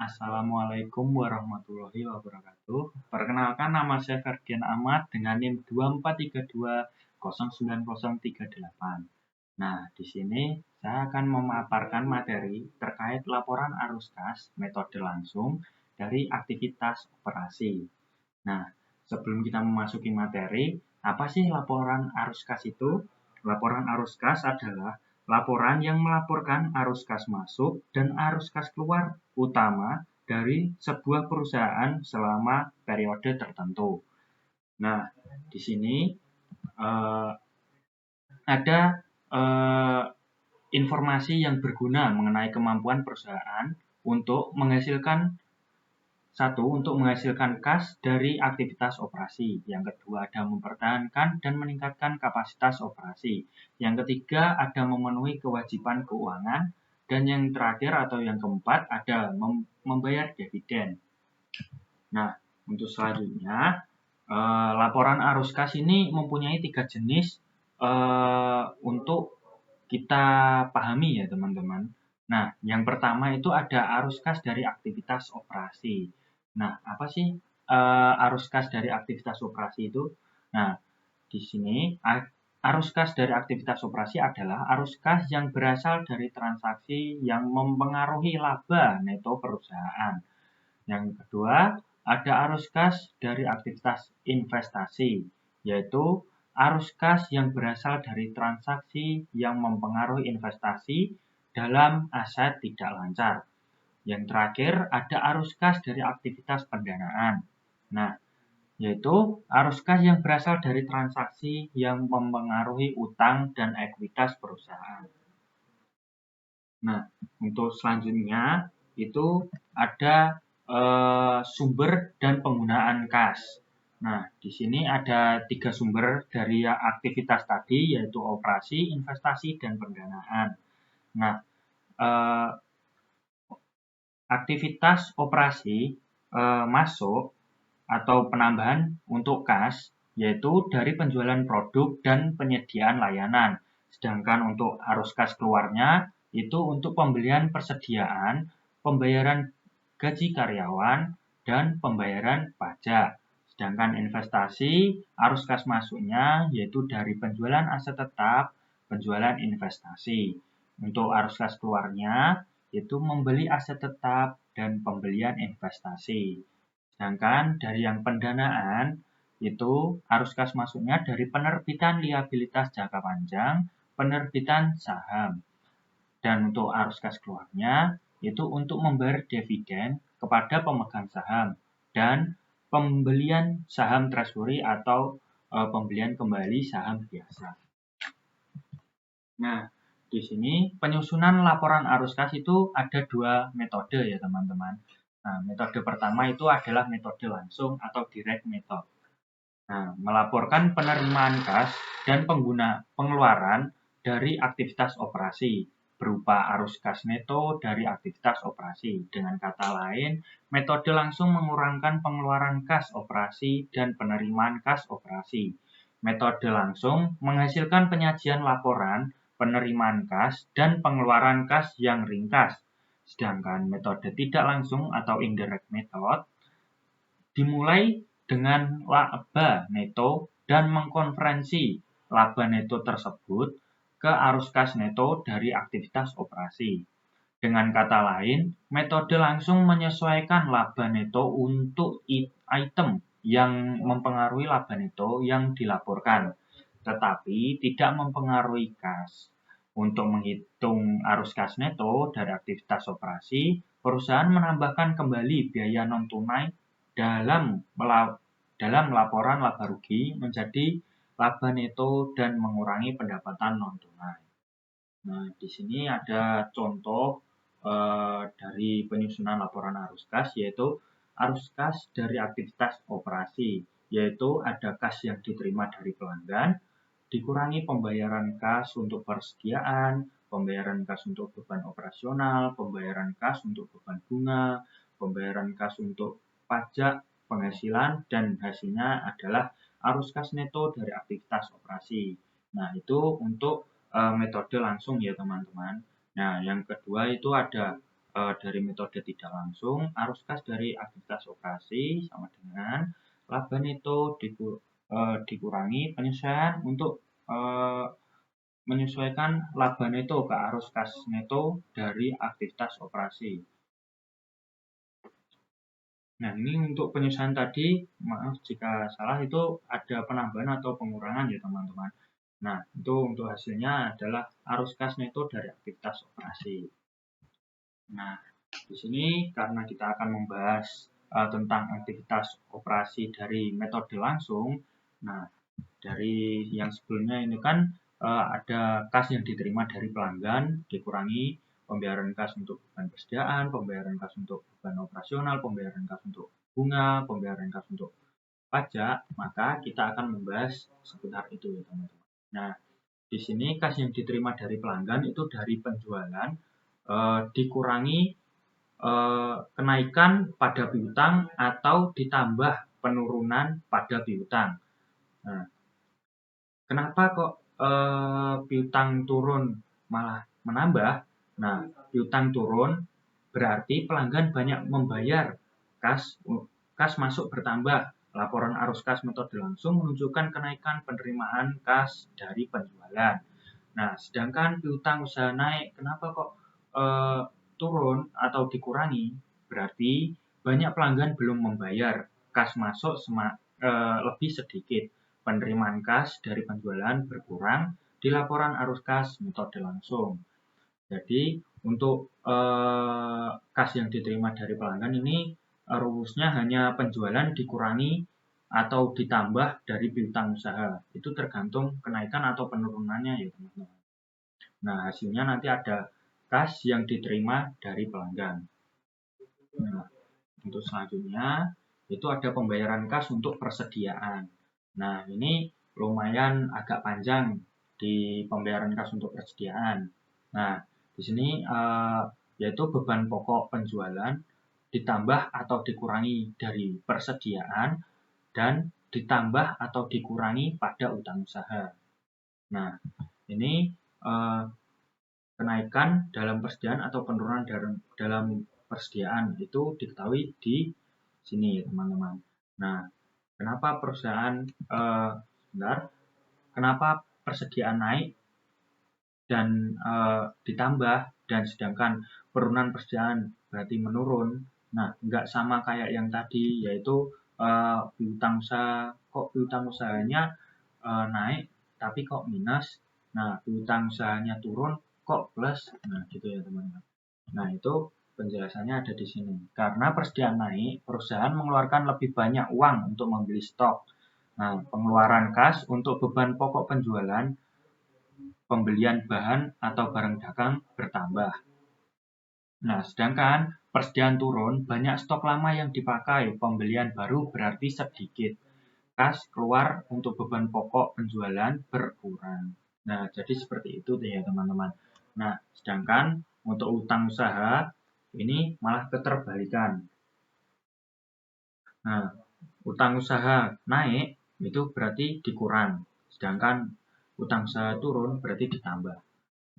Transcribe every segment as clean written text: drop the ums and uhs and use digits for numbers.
Assalamualaikum warahmatullahi wabarakatuh. Perkenalkan, nama saya Ferdian Ahmad dengan NIM 2432090038. Nah, di sini saya akan memaparkan materi terkait laporan arus kas metode langsung dari aktivitas operasi. Nah, sebelum kita memasuki materi, apa sih laporan arus kas itu? Laporan arus kas adalah laporan yang melaporkan arus kas masuk dan arus kas keluar utama dari sebuah perusahaan selama periode tertentu. Nah, di sini ada informasi yang berguna mengenai kemampuan perusahaan untuk menghasilkan kas dari aktivitas operasi. Yang kedua, ada mempertahankan dan meningkatkan kapasitas operasi. Yang ketiga, ada memenuhi kewajiban keuangan. Dan yang terakhir atau yang keempat, ada membayar dividen. Nah, untuk selanjutnya, laporan arus kas ini mempunyai 3 jenis untuk kita pahami ya teman-teman. Nah, yang pertama itu ada arus kas dari aktivitas operasi. Nah, apa sih arus kas dari aktivitas operasi itu? Nah, di sini arus kas dari aktivitas operasi adalah arus kas yang berasal dari transaksi yang mempengaruhi laba neto perusahaan. Yang kedua, ada arus kas dari aktivitas investasi, yaitu arus kas yang berasal dari transaksi yang mempengaruhi investasi dalam aset tidak lancar. Yang terakhir, ada arus kas dari aktivitas pendanaan. Nah, yaitu arus kas yang berasal dari transaksi yang mempengaruhi utang dan ekuitas perusahaan. Nah, untuk selanjutnya itu ada sumber dan penggunaan kas. Nah, di sini ada 3 sumber dari aktivitas tadi, yaitu operasi, investasi, dan pendanaan. Nah, aktivitas operasi masuk atau penambahan untuk kas, yaitu dari penjualan produk dan penyediaan layanan. Sedangkan untuk arus kas keluarnya, itu untuk pembelian persediaan, pembayaran gaji karyawan, dan pembayaran pajak. Sedangkan investasi, arus kas masuknya yaitu dari penjualan aset tetap, penjualan investasi. Untuk arus kas keluarnya, yaitu membeli aset tetap dan pembelian investasi. Sedangkan dari yang pendanaan, itu arus kas masuknya dari penerbitan liabilitas jangka panjang, penerbitan saham. Dan untuk arus kas keluarnya, itu untuk membayar dividen kepada pemegang saham dan pembelian saham treasury atau pembelian kembali saham biasa. Nah, di sini penyusunan laporan arus kas itu ada 2 metode ya teman-teman. Nah, metode pertama itu adalah metode langsung atau direct method. Nah, melaporkan penerimaan kas dan pengeluaran dari aktivitas operasi berupa arus kas neto dari aktivitas operasi. Dengan kata lain, metode langsung mengurangkan pengeluaran kas operasi dan penerimaan kas operasi. Metode langsung menghasilkan penyajian laporan, penerimaan kas, dan pengeluaran kas yang ringkas. Sedangkan metode tidak langsung atau indirect method dimulai dengan laba neto dan mengkonversi laba neto tersebut ke arus kas neto dari aktivitas operasi. Dengan kata lain, metode langsung menyesuaikan laba neto untuk item yang mempengaruhi laba neto yang dilaporkan, tetapi tidak mempengaruhi kas. Untuk menghitung arus kas neto dari aktivitas operasi, perusahaan menambahkan kembali biaya non-tunai dalam laporan laba rugi menjadi laba neto dan mengurangi pendapatan non-tunai. Nah, di sini ada contoh dari penyusunan laporan arus kas, yaitu arus kas dari aktivitas operasi, yaitu ada kas yang diterima dari pelanggan, dikurangi pembayaran kas untuk persediaan, pembayaran kas untuk beban operasional, pembayaran kas untuk beban bunga, pembayaran kas untuk pajak, penghasilan, dan hasilnya adalah arus kas neto dari aktivitas operasi. Nah, itu untuk metode langsung ya teman-teman. Nah, yang kedua itu ada dari metode tidak langsung, arus kas dari aktivitas operasi sama dengan laba neto dikurangi penyesuaian untuk menyesuaikan laba neto ke arus kas neto dari aktivitas operasi. Nah, ini untuk penyesuaian tadi, maaf jika salah, itu ada penambahan atau pengurangan ya teman-teman. Nah, itu untuk hasilnya adalah arus kas neto dari aktivitas operasi. Nah, di sini karena kita akan membahas tentang aktivitas operasi dari metode langsung. Nah, dari yang sebelumnya ini kan ada kas yang diterima dari pelanggan dikurangi pembayaran kas untuk beban persediaan, pembayaran kas untuk beban operasional, pembayaran kas untuk bunga, pembayaran kas untuk pajak, maka kita akan membahas seputar itu ya teman-teman. Nah, di sini kas yang diterima dari pelanggan itu dari penjualan dikurangi kenaikan pada piutang atau ditambah penurunan pada piutang. Nah, kenapa kok piutang turun malah menambah? Nah, piutang turun berarti pelanggan banyak membayar, kas masuk bertambah. Laporan arus kas metode langsung menunjukkan kenaikan penerimaan kas dari penjualan. Nah, sedangkan piutang usaha naik, kenapa kok turun atau dikurangi? Berarti banyak pelanggan belum membayar, kas masuk lebih sedikit. Penerimaan kas dari penjualan berkurang di laporan arus kas metode langsung. Jadi untuk kas yang diterima dari pelanggan ini rumusnya hanya penjualan dikurangi atau ditambah dari piutang usaha. Itu tergantung kenaikan atau penurunannya ya teman-teman. Nah, hasilnya nanti ada kas yang diterima dari pelanggan. Nah, untuk selanjutnya itu ada pembayaran kas untuk persediaan. Nah, ini lumayan agak panjang di pembayaran kas untuk persediaan. Nah, di sini yaitu beban pokok penjualan ditambah atau dikurangi dari persediaan dan ditambah atau dikurangi pada utang usaha. Nah, ini kenaikan dalam persediaan atau penurunan dalam persediaan itu diketahui di sini teman-teman. Nah, kenapa perusahaan kenapa persediaan naik dan ditambah dan sedangkan penurunan persediaan berarti menurun. Nah, nggak sama kayak yang tadi, yaitu piutang usaha, kok piutang usahanya naik tapi kok minus. Nah, piutang usahanya turun kok plus. Nah, gitu ya teman-teman. Nah, itu penjelasannya ada di sini. Karena persediaan naik, perusahaan mengeluarkan lebih banyak uang untuk membeli stok. Nah, pengeluaran kas untuk beban pokok penjualan, pembelian bahan atau barang dagang bertambah. Nah, sedangkan persediaan turun, banyak stok lama yang dipakai, pembelian baru berarti sedikit. Kas keluar untuk beban pokok penjualan berkurang. Nah, jadi seperti itu ya teman-teman. Nah, sedangkan untuk utang usaha ini malah keterbalikan. Nah, utang usaha naik itu berarti dikurang, sedangkan utang usaha turun berarti ditambah.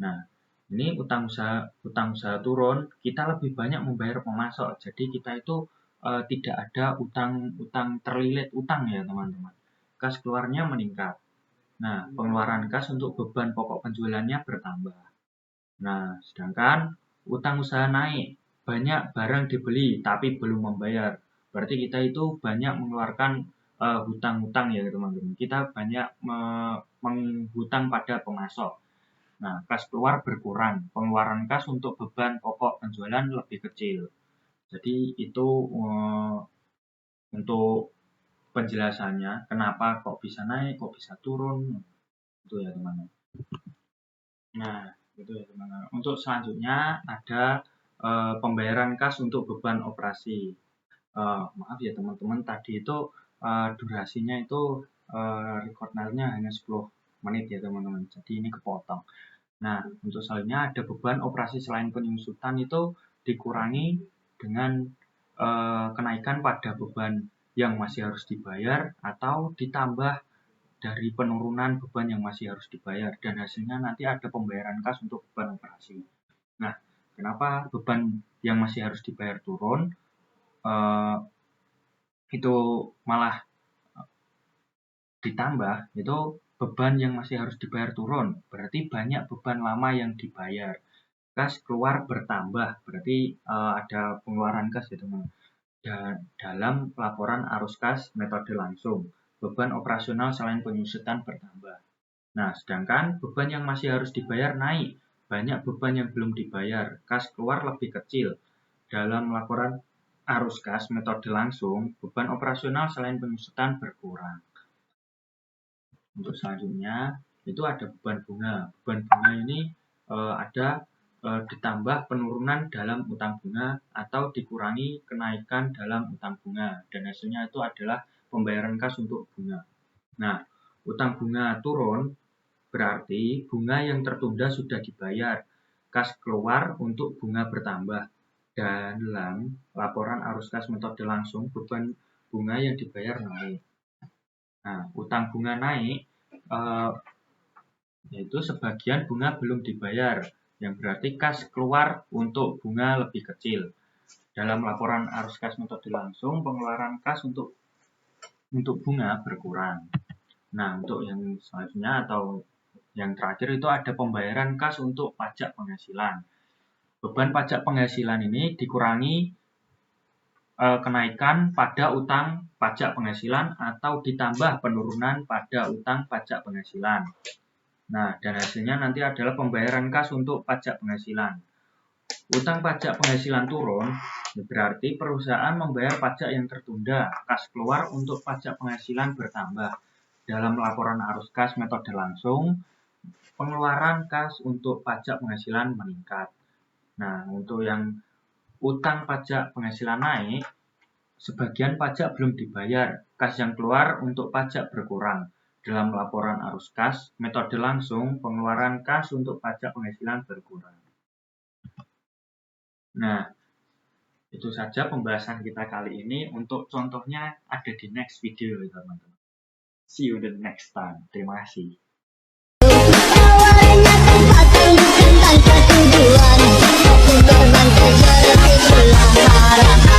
Nah, ini utang usaha turun, kita lebih banyak membayar pemasok. Jadi kita itu tidak ada utang terlilit utang ya teman-teman. Kas keluarnya meningkat. Nah, pengeluaran kas untuk beban pokok penjualannya bertambah. Nah, sedangkan utang usaha naik, banyak barang dibeli tapi belum membayar. Berarti kita itu banyak mengeluarkan hutang-hutang ya teman-teman. Kita banyak menghutang pada pemasok. Nah, kas keluar berkurang, pengeluaran kas untuk beban pokok penjualan lebih kecil. Jadi itu untuk penjelasannya, kenapa kok bisa naik, kok bisa turun, itu ya teman-teman. Nah, itu ya teman-teman. Untuk selanjutnya ada pembayaran kas untuk beban operasi. Maaf ya teman-teman, tadi itu durasinya itu recordnya hanya 10 menit ya teman-teman. Jadi ini kepotong. Nah, untuk selanjutnya ada beban operasi selain penyusutan itu dikurangi dengan kenaikan pada beban yang masih harus dibayar atau ditambah dari penurunan beban yang masih harus dibayar dan hasilnya nanti ada pembayaran kas untuk beban operasi. Nah, Kenapa beban yang masih harus dibayar turun, itu malah ditambah, itu beban yang masih harus dibayar turun, berarti banyak beban lama yang dibayar. Kas keluar bertambah, berarti ada pengeluaran kas ya teman. Dalam laporan arus kas metode langsung, beban operasional selain penyusutan bertambah. Nah, sedangkan beban yang masih harus dibayar naik, banyak beban yang belum dibayar, kas keluar lebih kecil. Dalam laporan arus kas metode langsung, beban operasional selain penyusutan berkurang. Untuk selanjutnya, itu ada beban bunga. Beban bunga ini ada ditambah penurunan dalam utang bunga atau dikurangi kenaikan dalam utang bunga. Dan hasilnya itu adalah pembayaran kas untuk bunga. Nah, utang bunga turun berarti bunga yang tertunda sudah dibayar. Kas keluar untuk bunga bertambah. Dalam laporan arus kas metode langsung, beban bunga yang dibayar naik. Nah, utang bunga naik, yaitu sebagian bunga belum dibayar, yang berarti kas keluar untuk bunga lebih kecil. Dalam laporan arus kas metode langsung, pengeluaran kas untuk bunga berkurang. Nah, untuk yang selanjutnya atau yang terakhir itu ada pembayaran kas untuk pajak penghasilan. Beban pajak penghasilan ini dikurangi kenaikan pada utang pajak penghasilan atau ditambah penurunan pada utang pajak penghasilan. Nah, dan hasilnya nanti adalah pembayaran kas untuk pajak penghasilan. Utang pajak penghasilan turun, berarti perusahaan membayar pajak yang tertunda. Kas keluar untuk pajak penghasilan bertambah. Dalam laporan arus kas metode langsung, pengeluaran kas untuk pajak penghasilan meningkat. Nah, untuk yang utang pajak penghasilan naik, sebagian pajak belum dibayar, kas yang keluar untuk pajak berkurang. Dalam laporan arus kas metode langsung, pengeluaran kas untuk pajak penghasilan berkurang. Nah, itu saja pembahasan kita kali ini. Untuk contohnya ada di next video, teman-teman. See you the next time. Terima kasih. Tawarannya tempat yang bukan tanpa tujuan, aku terbang kejar ke bulan harapan.